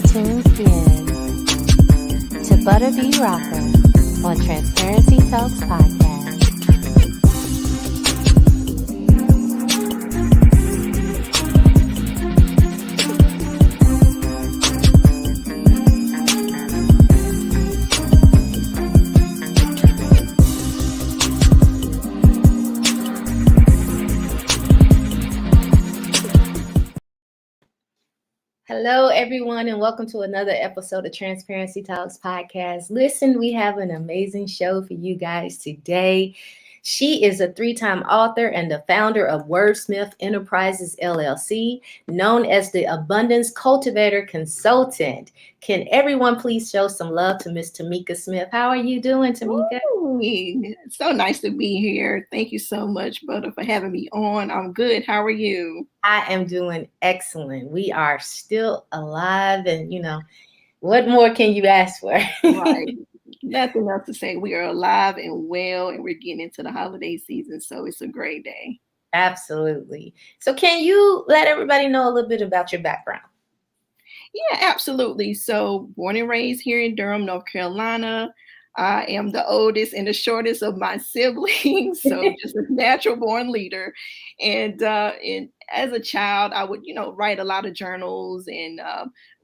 tuned in to Butterbee Rocker on Transparency Talks Podcast. Hello, everyone, and welcome to another episode of Transparency Talks Podcast. Listen, we have an amazing show for you guys today. She is a three-time author and the founder of Wordsmith Enterprises, LLC, known as the Abundance Cultivator Consultant. Can everyone please show some love to Miss Tamieka Smith? How are you doing, Tamieka? Ooh, it's so nice to be here. Thank you so much, Butter, for having me on. I'm good. How are you? I am doing excellent. We are still alive, and what more can you ask for? Right. Nothing else to say. We are alive and well, and we're getting into the holiday season, so it's a great day. Absolutely. So can you let everybody know a little bit about your background? Yeah, absolutely. So born and raised here in Durham, North Carolina. I am the oldest and the shortest of my siblings, so just a natural born leader. And as a child, I would, write a lot of journals and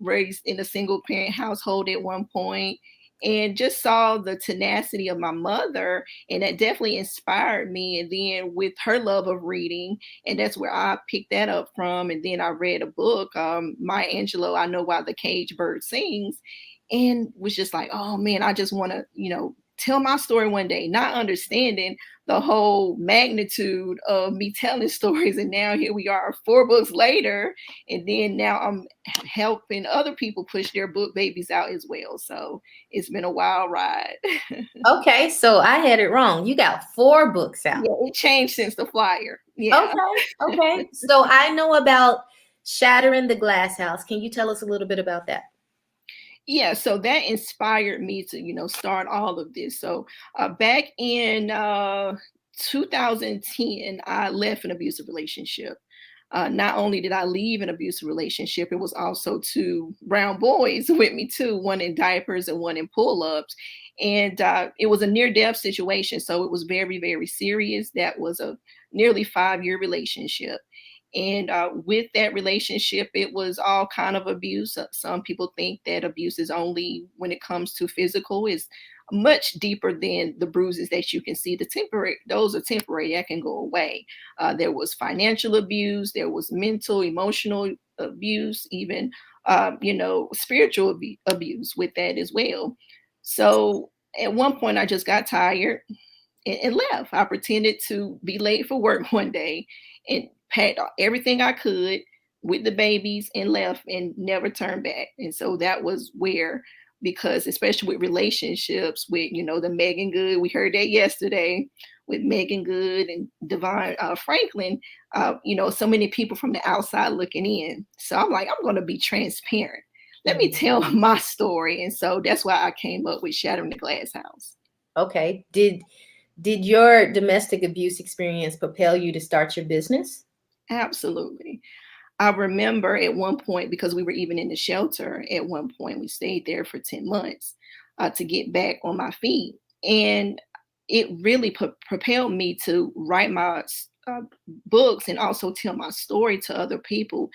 raised in a single parent household at one point, and just saw the tenacity of my mother, and that definitely inspired me. And then with her love of reading, and that's where I picked that up from. And then I read a book, Maya Angelou, I Know Why the Caged Bird Sings, and was just like, oh man, I just want to, tell my story one day, not understanding the whole magnitude of me telling stories. And now here we are 4 books later, and then now I'm helping other people push their book babies out as well. So it's been a wild ride. Okay, so I had it wrong. You got 4 books out. Yeah, it changed since the flyer. Yeah. Okay. So I know about Shattering the Glass House. Can you tell us a little bit about that? Yeah, so that inspired me to, start all of this. So back in 2010, I left an abusive relationship. Not only did I leave an abusive relationship, it was also 2 brown boys with me too, one in diapers and one in pull-ups. And it was a near-death situation, so it was very, very serious. That was a nearly 5-year relationship. And with that relationship, it was all kind of abuse. Some people think that abuse is only when it comes to physical, is much deeper than the bruises that you can see. Those are temporary, that can go away. There was financial abuse, there was mental, emotional abuse, even, spiritual abuse with that as well. So at one point, I just got tired and left. I pretended to be late for work one day and packed everything I could with the babies and left and never turned back. And so that was where, because especially with relationships with, the Megan Good, we heard that yesterday with Megan Good and Devon Franklin, so many people from the outside looking in. So I'm like, I'm going to be transparent. Let me tell my story. And so that's why I came up with Shattering the Glass House. Okay. Did your domestic abuse experience propel you to start your business? Absolutely. I remember at one point, because we were even in the shelter at one point, we stayed there for 10 months to get back on my feet. And it really propelled me to write my books and also tell my story to other people.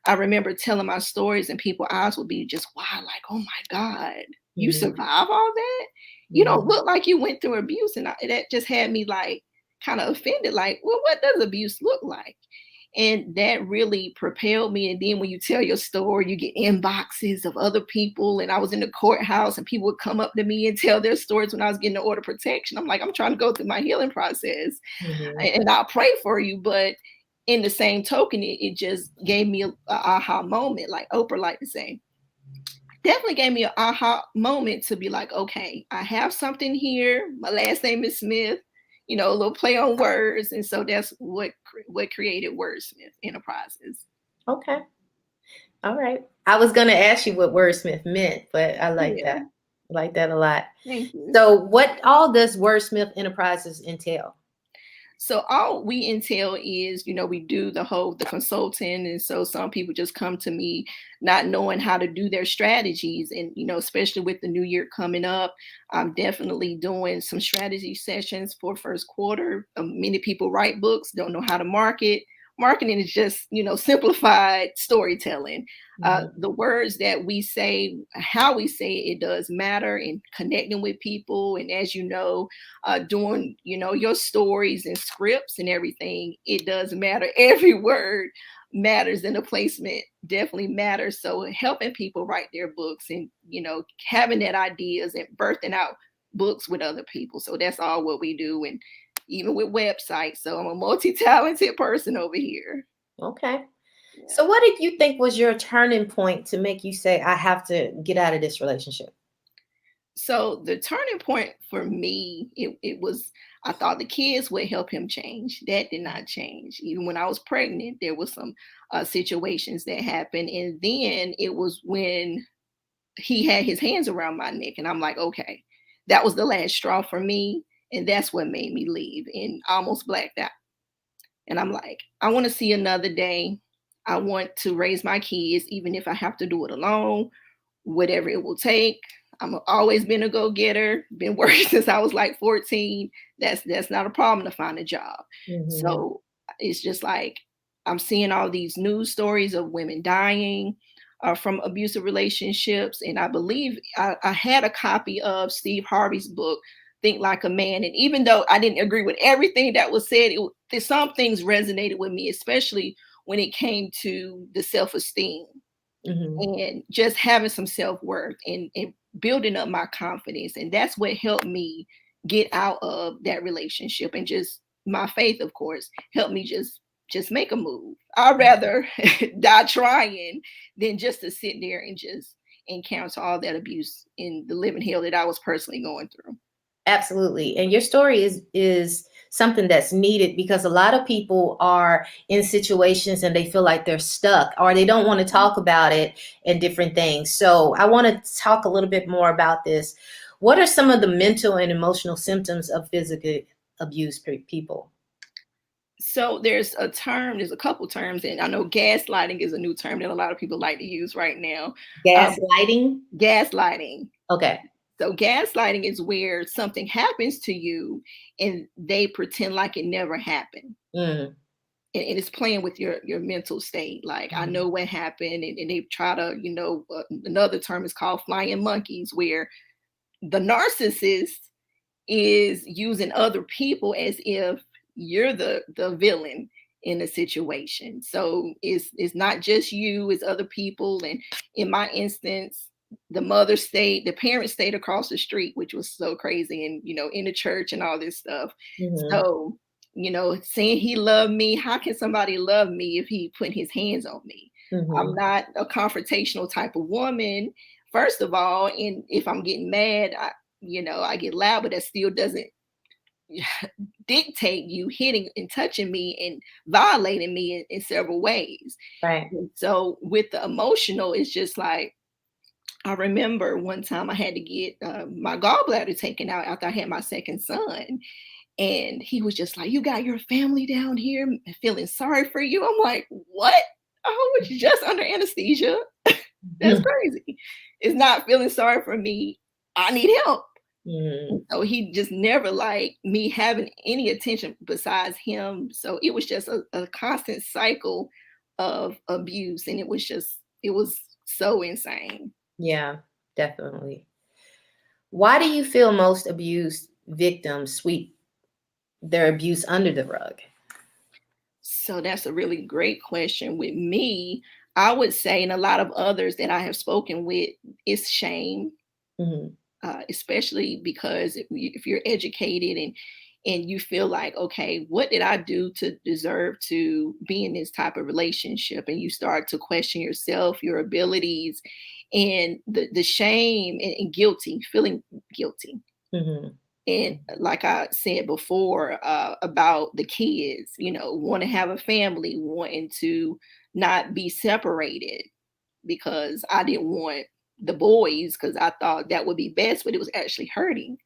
I remember telling my stories and people's eyes would be just wide, like, oh my God, you survived all that? You don't look like you went through abuse. And that just had me like kind of offended, like, well, what does abuse look like? And that really propelled me. And then when you tell your story, you get inboxes of other people. And I was in the courthouse and people would come up to me and tell their stories when I was getting the order of protection. I'm like, I'm trying to go through my healing process and I'll pray for you. But in the same token, it just gave me an aha moment, like Oprah liked to say. Definitely gave me an aha moment to be like, okay, I have something here. My last name is Smith. A little play on words. And so that's what created Wordsmith Enterprises. Okay. All right. I was going to ask you what Wordsmith meant, but I like that. I like that a lot. Thank you. So what all does Wordsmith Enterprises entail? So all we entail is, we do the consulting. And so some people just come to me not knowing how to do their strategies. And, especially with the new year coming up, I'm definitely doing some strategy sessions for first quarter. Many people write books, don't know how to market. Marketing is just, simplified storytelling. The words that we say, how we say it does matter, and connecting with people. And as you know, doing, your stories and scripts and everything, it does matter. Every word matters, and the placement definitely matters. So helping people write their books and, having that ideas and birthing out books with other people. So that's all what we do. And even with websites. So I'm a multi-talented person over here. Okay. Yeah. So what did you think was your turning point to make you say, I have to get out of this relationship? So the turning point for me, it was, I thought the kids would help him change. That did not change. Even when I was pregnant, there was some situations that happened. And then it was when he had his hands around my neck. And I'm like, okay, that was the last straw for me. And that's what made me leave and almost blacked out. And I'm like, I want to see another day. I want to raise my kids, even if I have to do it alone, whatever it will take. I'm always been a go-getter, been working since I was like 14. That's not a problem to find a job. So it's just like I'm seeing all these news stories of women dying from abusive relationships. And I believe I had a copy of Steve Harvey's book, Think Like a Man. And even though I didn't agree with everything that was said, some things resonated with me, especially when it came to the self-esteem. And just having some self-worth and building up my confidence. And that's what helped me get out of that relationship. And just my faith, of course, helped me just make a move. I'd rather die trying than just to sit there and just encounter all that abuse in the living hell that I was personally going through. Absolutely. And your story is something that's needed, because a lot of people are in situations and they feel like they're stuck, or they don't want to talk about it and different things. So I want to talk a little bit more about this. What are some of the mental and emotional symptoms of physically abused people? So there's a couple terms, and I know gaslighting is a new term that a lot of people like to use right now. Gaslighting? Gaslighting. Okay. So gaslighting is where something happens to you and they pretend like it never happened. And it's playing with your mental state. Like, I know what happened, and they try to, another term is called flying monkeys, where the narcissist is using other people as if you're the villain in a situation. So it's not just you, it's other people. And in my instance, the parent stayed across the street, which was so crazy, and in the church and all this stuff. So, saying he loved me, how can somebody love me if he put his hands on me? I'm not a confrontational type of woman, first of all. And if I'm getting mad, I get loud, but that still doesn't dictate you hitting and touching me and violating me in several ways. Right. So with the emotional, it's just like, I remember one time I had to get my gallbladder taken out after I had my second son. And he was just like, you got your family down here feeling sorry for you. I'm like, what? I was just under anesthesia. That's crazy. It's not feeling sorry for me. I need help. So he just never liked me having any attention besides him. So it was just a constant cycle of abuse. And it was so insane. Yeah, definitely. Why do you feel most abused victims sweep their abuse under the rug? So that's a really great question. With me, I would say, and a lot of others that I have spoken with, it's shame. Especially because if you're educated and you feel like, okay, what did I do to deserve to be in this type of relationship? And you start to question yourself, your abilities, and the shame and feeling guilty. And like I said before, about the kids, want to have a family, wanting to not be separated, because I didn't want the boys, because I thought that would be best, but it was actually hurting.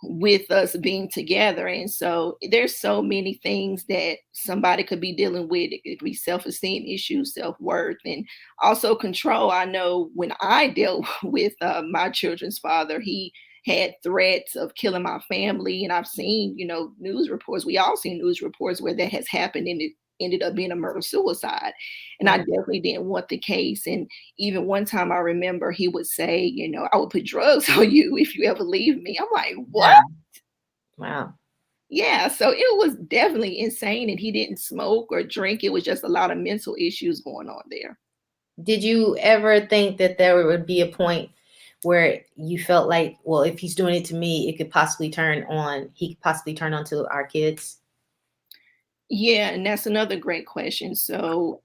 with us being together. And so there's so many things that somebody could be dealing with. It could be self-esteem issues, self-worth, and also control. I know when I dealt with my children's father, he had threats of killing my family. And I've seen, news reports. We all seen news reports where that has happened and it ended up being a murder suicide. And I definitely didn't want the case. And even one time I remember he would say, I would put drugs on you if you ever leave me. I'm like, what? Wow. Yeah. So it was definitely insane. And he didn't smoke or drink. It was just a lot of mental issues going on there. Did you ever think that there would be a point where you felt like, well, if he's doing it to me, he could possibly turn onto our kids? Yeah, and that's another great question. So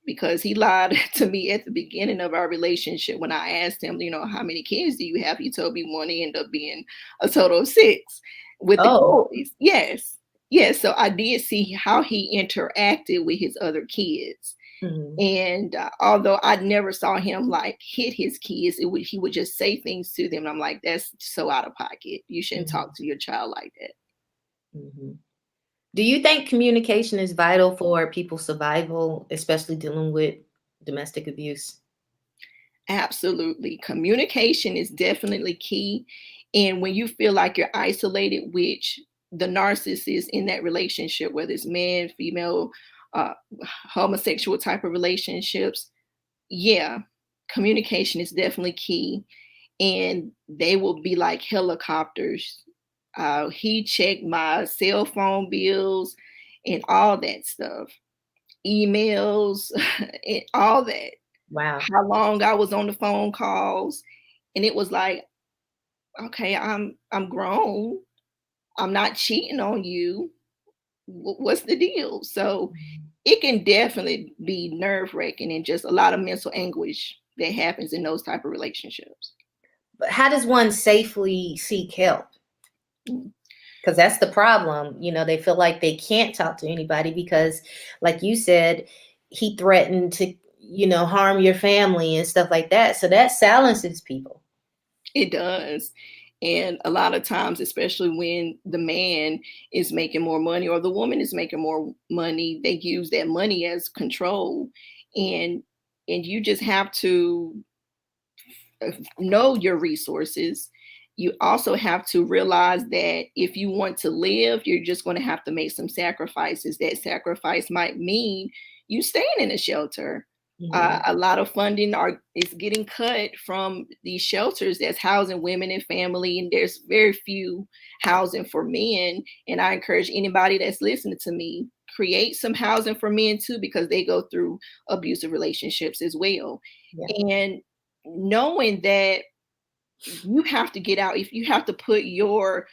because he lied to me at the beginning of our relationship when I asked him, how many kids do you have? He told me one. It ended up being a total of 6 with the Oh. boys. Yes. Yes. So I did see how he interacted with his other kids. Mhm. And although I never saw him like hit his kids, he would just say things to them. And I'm like, that's so out of pocket. You shouldn't talk to your child like that. Mhm. Do you think communication is vital for people's survival, especially dealing with domestic abuse? Absolutely. Communication is definitely key. And when you feel like you're isolated, which the narcissist in that relationship, whether it's man, female, uh, homosexual type of relationships, yeah, communication is definitely key. And they will be like helicopters. He checked my cell phone bills and all that stuff, emails, and all that, Wow. how long I was on the phone calls. And it was like, okay, I'm grown. I'm not cheating on you. What's the deal? So it can definitely be nerve wracking and just a lot of mental anguish that happens in those type of relationships. But how does one safely seek help? Mm. Because that's the problem. They feel like they can't talk to anybody because, like you said, he threatened to, harm your family and stuff like that. So that silences people. It does. And a lot of times, especially when the man is making more money or the woman is making more money, they use that money as control. And you just have to know your resources. You also have to realize that if you want to live, you're just going to have to make some sacrifices. That sacrifice might mean you staying in a shelter. A lot of funding is getting cut from these shelters that's housing women and family, and there's very few housing for men. And I encourage anybody that's listening to me, create some housing for men too, because they go through abusive relationships as well. Yeah. And knowing that you have to get out, if you have to put your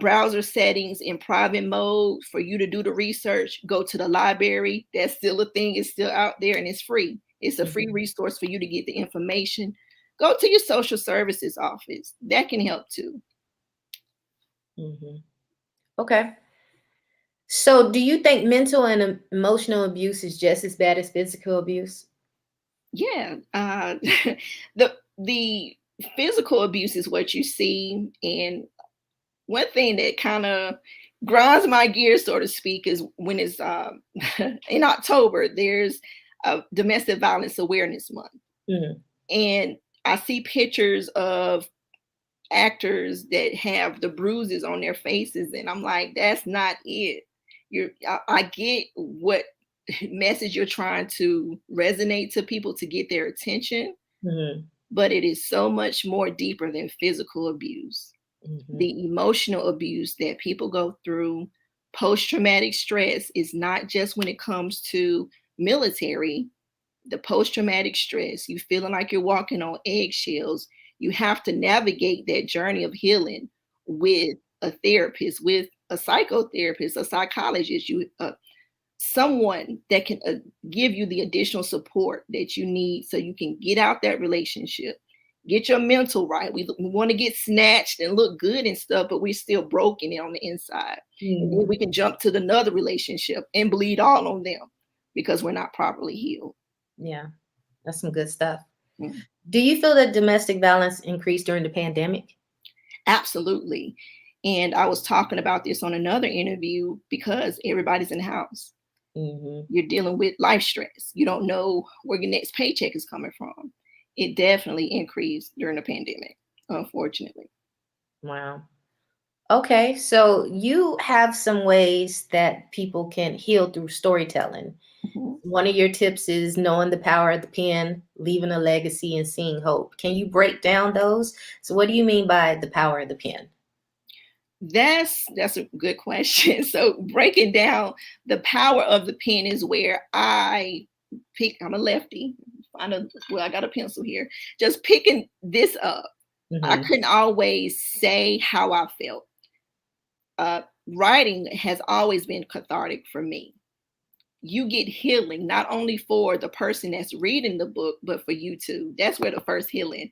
browser settings in private mode for you to do the research, go to the library. That's still a thing. It's still out there and it's free. It's a free resource for you to get the information. Go to your social services office. That can help too. Okay. So do you think mental and emotional abuse is just as bad as physical abuse? Yeah. The physical abuse is what you see. And one thing that kind of grinds my gears, so to speak, is when it's in October, there's a Domestic Violence Awareness Month. And I see pictures of actors that have the bruises on their faces, and I'm like, that's not it. I get what message you're trying to resonate to people to get their attention, but it is so much more deeper than physical abuse. The emotional abuse that people go through, post-traumatic stress, is not just when it comes to military. The post-traumatic stress, you feeling like you're walking on eggshells. You have to navigate that journey of healing with a therapist, with a psychotherapist, a psychologist, someone that can give you the additional support that you need so you can get out that relationship, get your mental right. We want to get snatched and look good and stuff, but we're still broken on the inside. And then we can jump to another relationship and bleed all on them because we're not properly healed. Yeah, that's some good stuff. Mm. Do you feel that domestic violence increased during the pandemic? Absolutely. And I was talking about this on another interview because everybody's in the house. Mm-hmm. You're dealing with life stress. You don't know where your next paycheck is coming from. It definitely increased during the pandemic, unfortunately. Wow. Okay, so you have some ways that people can heal through storytelling. Mhm. One of your tips is knowing the power of the pen, leaving a legacy, and seeing hope. Can you break down those? So, what do you mean by the power of the pen? That's a good question. So breaking down the power of the pen is where I pick. I'm a lefty. I got a pencil here. Just picking this up, I Mm-hmm. couldn't always say how I felt. Writing has always been cathartic for me. You get healing not only for the person that's reading the book, but for you too. That's where the first healing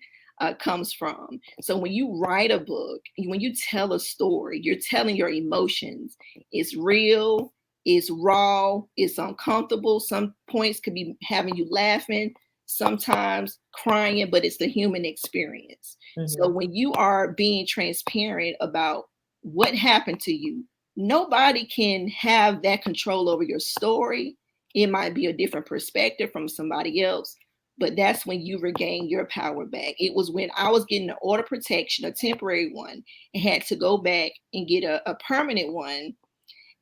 comes from. So when you write a book, when you tell a story, you're telling your emotions. It's real, it's raw, it's uncomfortable. Some points could be having you laughing, sometimes crying, but it's the human experience. So Mm-hmm. when you are being transparent about what happened to you, nobody can have that control over your story. It might be a different perspective from somebody else, but that's when you regain your power back. It was when I was getting an order protection, a temporary one, and had to go back and get a permanent one.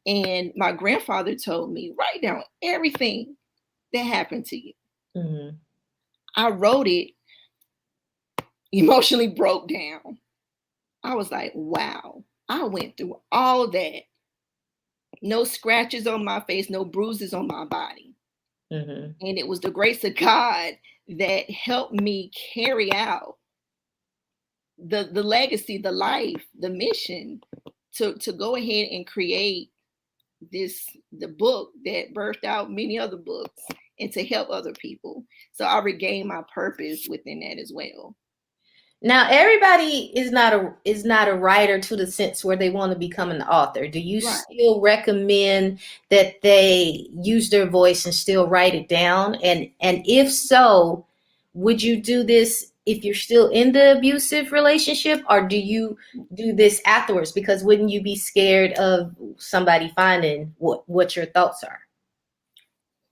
And my grandfather told me, write down everything that happened to you. Mm-hmm. I wrote it, emotionally broke down. I was like, wow, I went through all that. No scratches on my face, no bruises on my body. Mm-hmm. And it was the grace of God that helped me carry out the legacy, the life, the mission to go ahead and create the book that birthed out many other books and to help other people. So I regained my purpose within that as well. Now, everybody is not a writer to the sense where they want to become an author. Do you Right. still recommend that they use their voice and still write it down? And if so, would you do this if you're still in the abusive relationship, or do you do this afterwards? Because wouldn't you be scared of somebody finding what your thoughts are?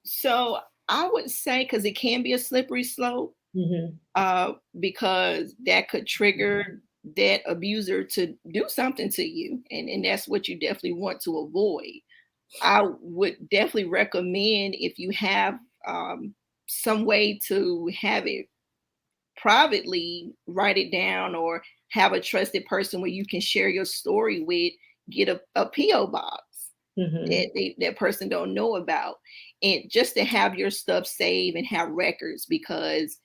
So I would say, because it can be a slippery slope, Mm-hmm. because that could trigger that abuser to do something to you. And that's what you definitely want to avoid. I would definitely recommend, if you have some way to have it privately, write it down, or have a trusted person where you can share your story with, get a P.O. box Mm-hmm. that person don't know about. And just to have your stuff saved and have records, because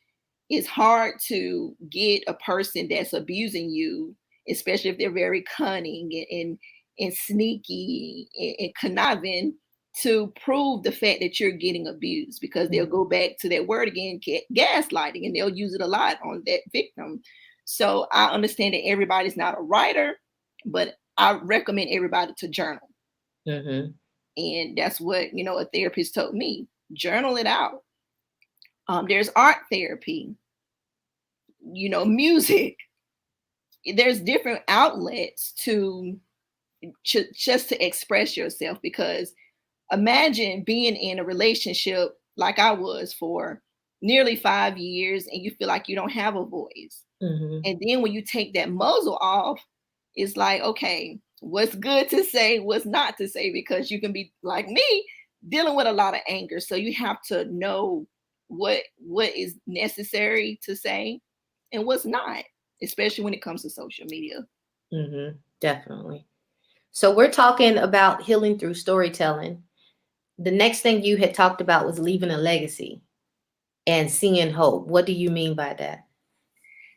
it's hard to get a person that's abusing you, especially if they're very cunning and sneaky and conniving, to prove the fact that you're getting abused, because they'll go back to that word again, gaslighting, and they'll use it a lot on that victim. So I understand that everybody's not a writer, but I recommend everybody to journal. Mm-hmm. And that's what, a therapist told me: journal it out. There's art therapy, music. There's different outlets just to express yourself, because imagine being in a relationship like I was for nearly 5 years, and you feel like you don't have a voice. Mm-hmm. And then when you take that muzzle off, it's like, okay, what's good to say, what's not to say, because you can be like me, dealing with a lot of anger. So you have to know what is necessary to say and what's not, especially when it comes to social media. Mm-hmm. Definitely. So we're talking about healing through storytelling. The next thing you had talked about was leaving a legacy and seeing hope. What do you mean by that?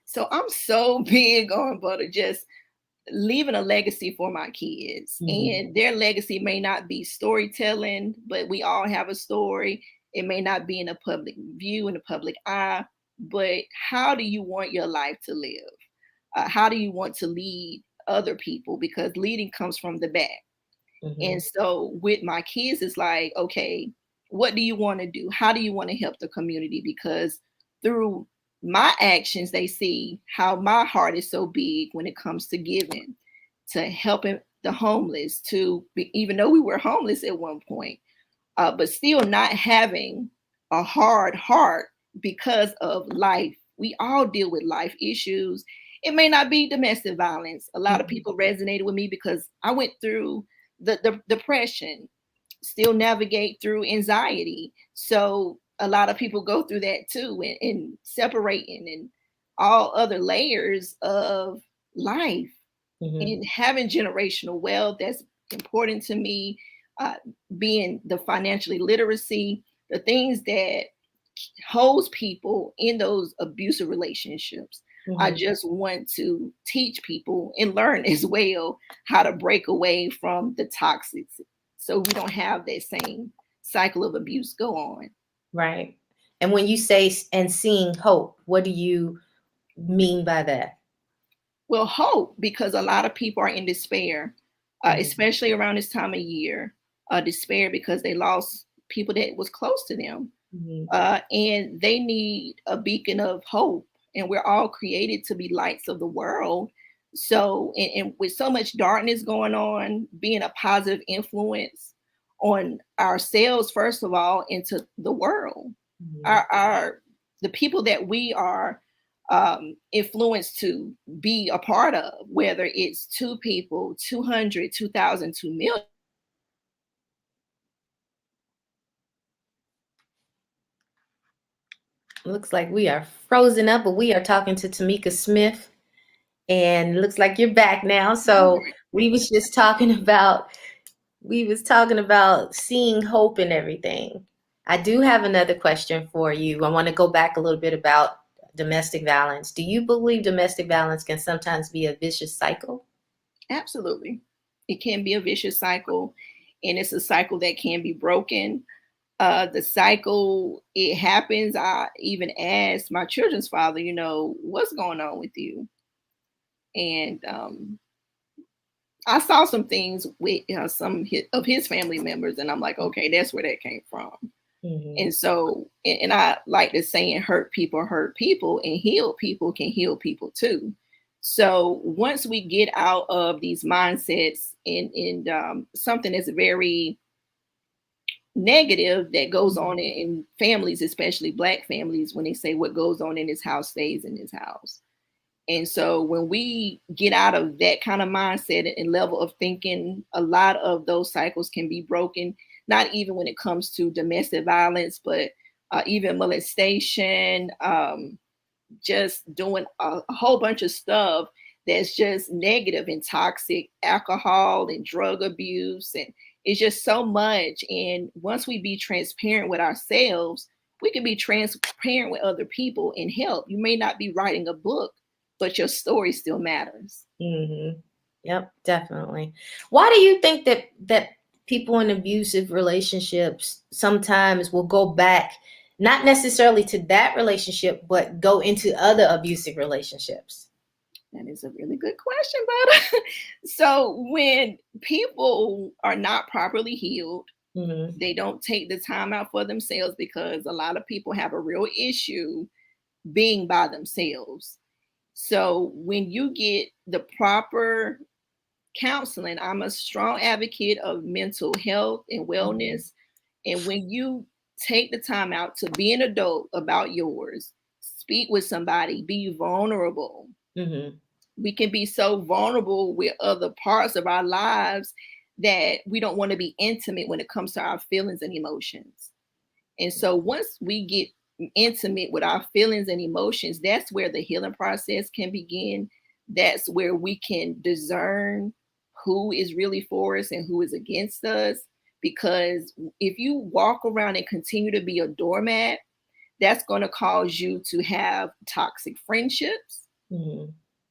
So I'm so big on butter, just leaving a legacy for my kids. Mm-hmm. And their legacy may not be storytelling, but we all have a story. It may not be in a public view, in the public eye, but how do you want your life to live? How do you want to lead other people? Because leading comes from the back. Mm-hmm. And so with my kids, it's like, okay, what do you want to do? How do you want to help the community? Because through my actions, they see how my heart is so big when it comes to giving, to helping the homeless, even though we were homeless at one point, but still not having a hard heart because of life. We all deal with life issues. It may not be domestic violence. A lot of people resonated with me because I went through the depression, still navigate through anxiety. So a lot of people go through that too, and separating and all other layers of life. And having generational wealth, that's important to me. Being the financially literacy, the things that holds people in those abusive relationships. I just want to teach people and learn as well how to break away from the toxic, so we don't have that same cycle of abuse go on. Right. And when you say and seeing hope, what do you mean by that? Well, hope, because a lot of people are in despair, especially around this time of year. Despair because they lost people that was close to them, and they need a beacon of hope. And we're all created to be lights of the world. So, and with so much darkness going on, being a positive influence on ourselves, first of all, into the world, the people that we are influenced to be a part of, whether it's 2 people, 200, 2,000, 2 million. Looks like we are frozen up, but we are talking to Tamieka Smith, and looks like you're back now. So we was just talking about seeing hope in everything. I do have another question for you. I want to go back a little bit about domestic violence. Do you believe domestic violence can sometimes be a vicious cycle? Absolutely. It can be a vicious cycle, and it's a cycle that can be broken. The cycle, it happens. I even asked my children's father, what's going on with you? And I saw some things with some of his family members, and I'm like, okay, that's where that came from. And so, and I like the saying, hurt people, and healed people can heal people too. So once we get out of these mindsets and something that's very negative that goes on in families, especially Black families, when they say what goes on in this house stays in this house. And so when we get out of that kind of mindset and level of thinking, a lot of those cycles can be broken, not even when it comes to domestic violence, but even molestation, just doing a whole bunch of stuff that's just negative and toxic, alcohol and drug abuse. And it's just so much. And once we be transparent with ourselves, we can be transparent with other people and help. You may not be writing a book, but your story still matters. Yep, definitely. Why do you think that people in abusive relationships sometimes will go back, not necessarily to that relationship, but go into other abusive relationships? That is a really good question, but so when people are not properly healed, they don't take the time out for themselves, because a lot of people have a real issue being by themselves. So when you get the proper counseling, I'm a strong advocate of mental health and wellness. And when you take the time out to be an adult about yours, speak with somebody, be vulnerable. We can be so vulnerable with other parts of our lives that we don't want to be intimate when it comes to our feelings and emotions. And so once we get intimate with our feelings and emotions, that's where the healing process can begin. That's where we can discern who is really for us and who is against us. Because if you walk around and continue to be a doormat, that's going to cause you to have toxic friendships.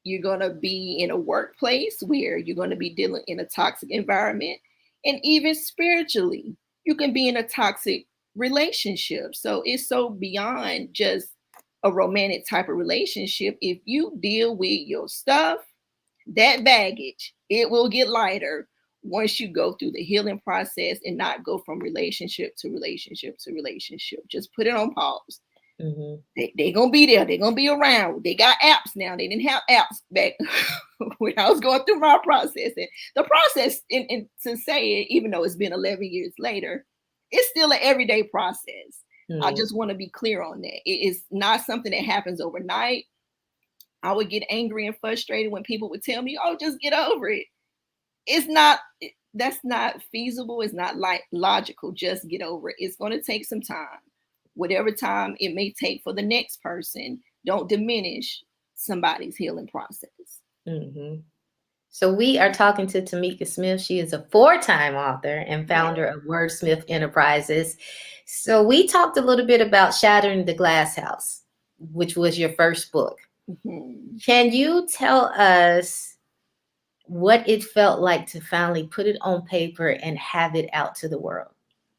You're going to be in a workplace where you're going to be dealing in a toxic environment. And even spiritually, you can be in a toxic relationship. So it's so beyond just a romantic type of relationship. If you deal with your stuff, that baggage, it will get lighter once you go through the healing process and not go from relationship to relationship to relationship. Just put it on pause. Mm-hmm. They gonna be there. They're gonna be around. They got apps now. They didn't have apps back when I was going through my process. And the process, and to say it, even though it's been 11 years later, it's still an everyday process. I Mm-hmm. just want to be clear on that. It is not something that happens overnight. I would get angry and frustrated when people would tell me, "Oh, just get over it." It's not. That's not feasible. It's not like logical. Just get over it. It's going to take some time. Whatever time it may take for the next person, don't diminish somebody's healing process. Mm-hmm. So we are talking to Tamieka Smith. She is a 4-time author and Yeah. founder of Wordsmith Enterprises. So we talked a little bit about Shattering the Glass House, which was your first book. Mm-hmm. Can you tell us what it felt like to finally put it on paper and have it out to the world?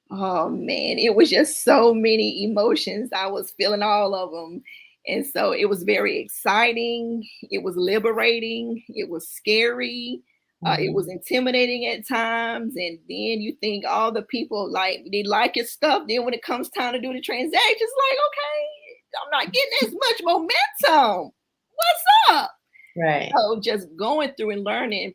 Oh man, it was just so many emotions. I was feeling all of them. And so it was very exciting. It was liberating. It was scary. It was Mm-hmm. intimidating at times. And then you think all the people like they like your stuff. Then when it comes time to do the transaction, it's like, okay, I'm not getting as much momentum. What's up? Right. So just going through and learning,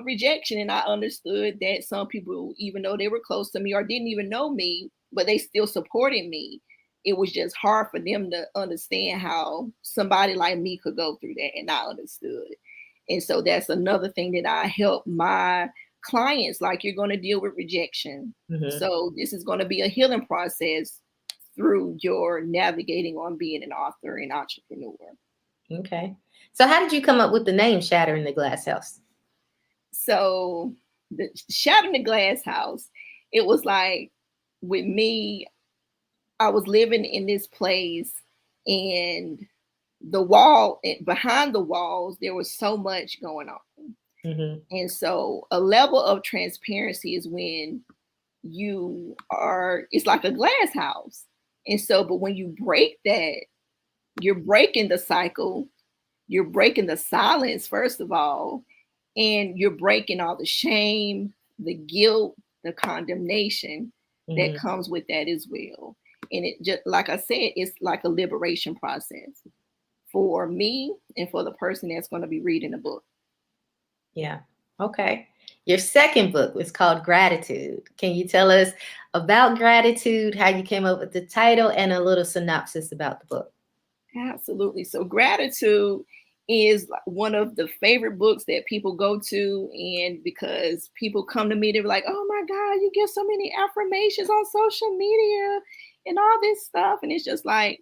rejection. And I understood that some people, even though they were close to me or didn't even know me, but they still supported me. It was just hard for them to understand how somebody like me could go through that. And I understood. And so that's another thing that I help my clients, like you're going to deal with rejection. Mm-hmm. So this is going to be a healing process through your navigating on being an author and entrepreneur. Okay. So how did you come up with the name Shattering the Glass House? So the Shattering the Glass House, it was like with me, I was living in this place and the wall behind the walls, there was so much going on. Mm-hmm. And so a level of transparency is when it's like a glass house. And so, but when you break that, you're breaking the cycle, you're breaking the silence, first of all, and you're breaking all the shame, the guilt, the condemnation that Mm-hmm. comes with that as well. And it just, like I said, it's like a liberation process for me and for the person that's going to be reading the book. Yeah. Okay. Your second book was called Gratitude. Can you tell us about gratitude, how you came up with the title, and a little synopsis about the book? Absolutely. So, Gratitude is one of the favorite books that people go to. And because people come to me, they're like, oh my God, you give so many affirmations on social media and all this stuff. And it's just like,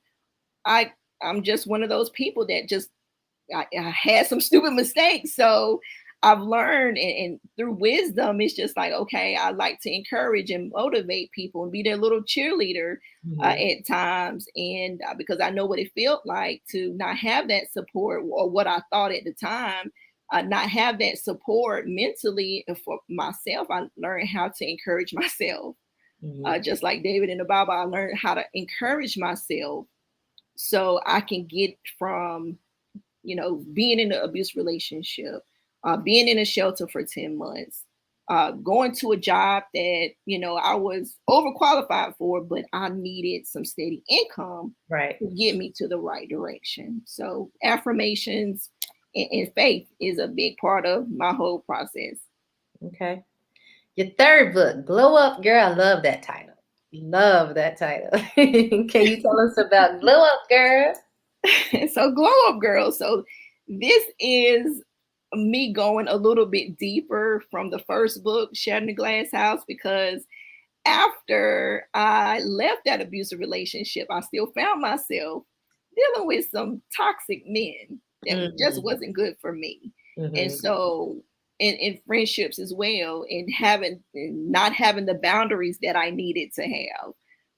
I'm just one of those people that just I had some stupid mistakes. So I've learned and through wisdom, it's just like, okay, I like to encourage and motivate people and be their little cheerleader Mm-hmm. at times. And because I know what it felt like to not have that support or what I thought at the time, not have that support mentally and for myself, I learned how to encourage myself. Mm-hmm. Just like David in the Bible, I learned how to encourage myself so I can get from being in an abuse relationship, being in a shelter for 10 months, going to a job that, I was overqualified for, but I needed some steady income Right. to get me to the right direction. So affirmations and faith is a big part of my whole process. Okay. Your third book, Glow Up Girl. I love that title. Love that title. Can you tell us about Glow Up Girl? So glow up girl. So this is me going a little bit deeper from the first book, Shattering the Glass House, because after I left that abusive relationship, I still found myself dealing with some toxic men that just Mm-hmm. wasn't good for me. And Mm-hmm. so in friendships as well, and not having the boundaries that I needed to have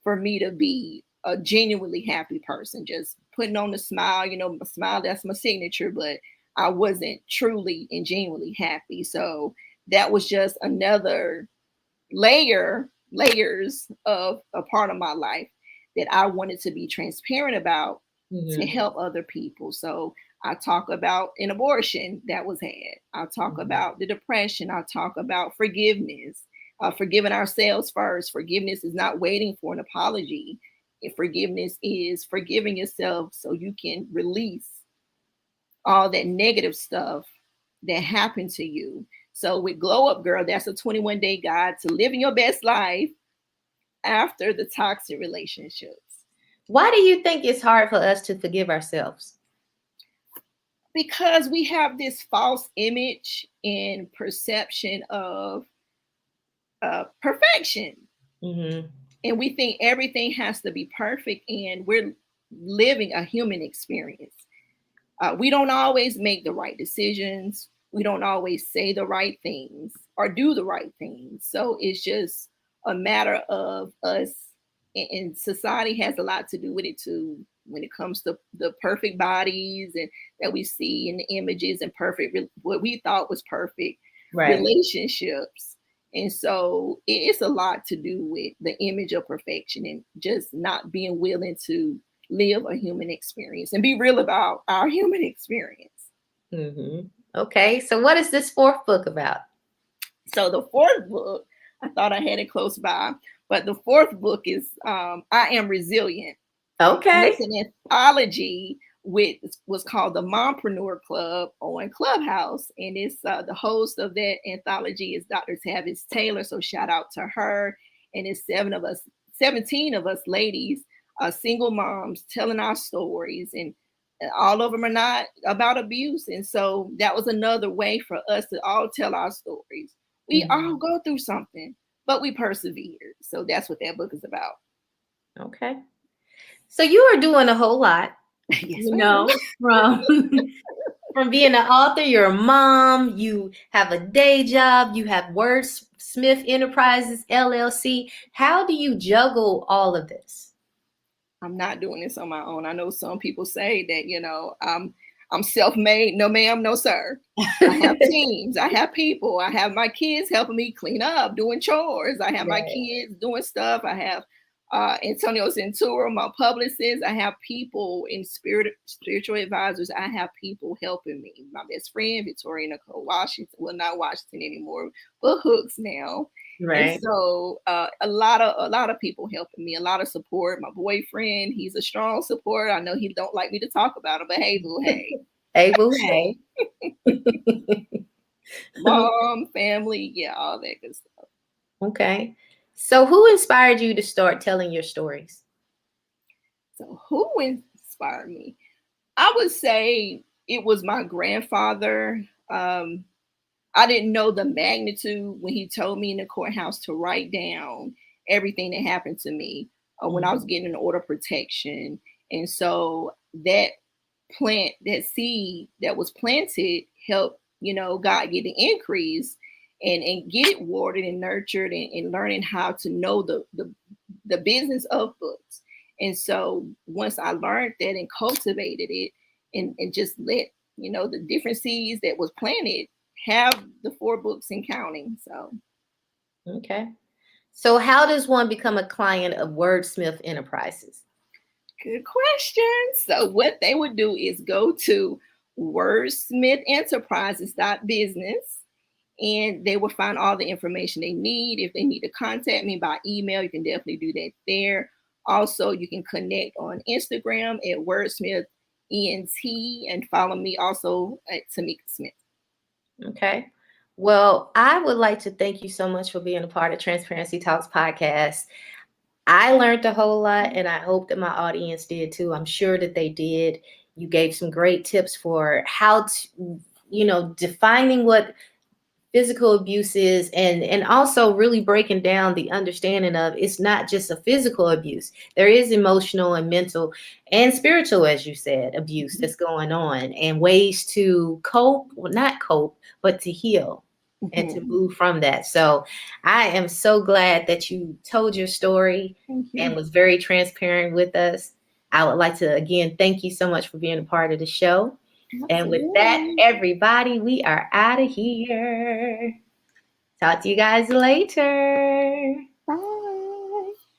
for me to be a genuinely happy person, just putting on the smile, a smile, that's my signature, but I wasn't truly and genuinely happy. So that was just another layers of a part of my life that I wanted to be transparent about to Mm-hmm. help other people. So I talk about an abortion that was had. I talk Mm-hmm. about the depression. I talk about forgiveness, forgiving ourselves first. Forgiveness is not waiting for an apology. forgiveness is forgiving yourself so you can release all that negative stuff that happened to you. So with Glow Up Girl, that's a 21-day guide to living your best life after the toxic relationships. Why do you think it's hard for us to forgive ourselves? Because we have this false image and perception of perfection. Mm-hmm. And we think everything has to be perfect, and we're living a human experience. We don't always make the right decisions. We don't always say the right things or do the right things. So it's just a matter of us, and society has a lot to do with it too, when it comes to the perfect bodies and that we see in the images, and perfect, what we thought was perfect relationships. And so it's a lot to do with the image of perfection and just not being willing to live a human experience and be real about our human experience. Mm-hmm. Okay, so what is this fourth book about? So the fourth book, I thought I had it close by, but the fourth book is I Am Resilient. Okay. It's an anthology with what's called the Mompreneur Club on Clubhouse, and it's the host of that anthology is Dr. Tavis Taylor. So shout out to her. And it's 17 of us ladies, single moms, telling our stories, and all of them are not about abuse. And so that was another way for us to all tell our stories. We all go through something, but we persevered. So that's what that book is about. Okay. So you are doing a whole lot, Yes, you know, from being an author, you're a mom, you have a day job, you have Wordsmith Enterprises, LLC. How do you juggle all of this? I'm not doing this on my own. I know some people say that, I'm self-made. No, ma'am, no, sir. I have teams. I have people. I have my kids helping me clean up, doing chores. I have my kids doing stuff. I have Antonio Centura, my publicist. I have people in spiritual advisors. I have people helping me. My best friend, Victoria Nicole Washington. Well, not Washington anymore, but Hooks now. Right. And so a lot of people helping me, a lot of support. My boyfriend, he's a strong supporter. I know he don't like me to talk about him, but hey, boo, hey. Hey, boo, hey. Mom, family, yeah, all that good stuff. Okay. So who inspired you to start telling your stories? So who inspired me? I would say it was my grandfather. I didn't know the magnitude when he told me in the courthouse to write down everything that happened to me when I was getting an order of protection. And so that seed that was planted helped, God get the increase and get it watered and nurtured and learning how to know the business of books. And so once I learned that and cultivated it and just let, the different seeds that was planted have the 4 books and counting. So okay. So how does one become a client of Wordsmith Enterprises? Good question. So what they would do is go to wordsmithenterprises.business, and they will find all the information they need. If they need to contact me by email, you can definitely do that there. Also, you can connect on Instagram at wordsmithent and follow me also at Tamieka Smith. Okay. Well, I would like to thank you so much for being a part of Transparency Talks podcast. I learned a whole lot, and I hope that my audience did too. I'm sure that they did. You gave some great tips for how to, defining what physical abuse is, and also really breaking down the understanding of it's not just a physical abuse. There is emotional and mental and spiritual, as you said, abuse that's going on, and ways to cope, well, not cope, but to heal and to move from that. So I am so glad that you told your story and was very transparent with us. I would like to, again, thank you so much for being a part of the show. Absolutely. And with that, everybody, we are out of here. Talk to you guys later.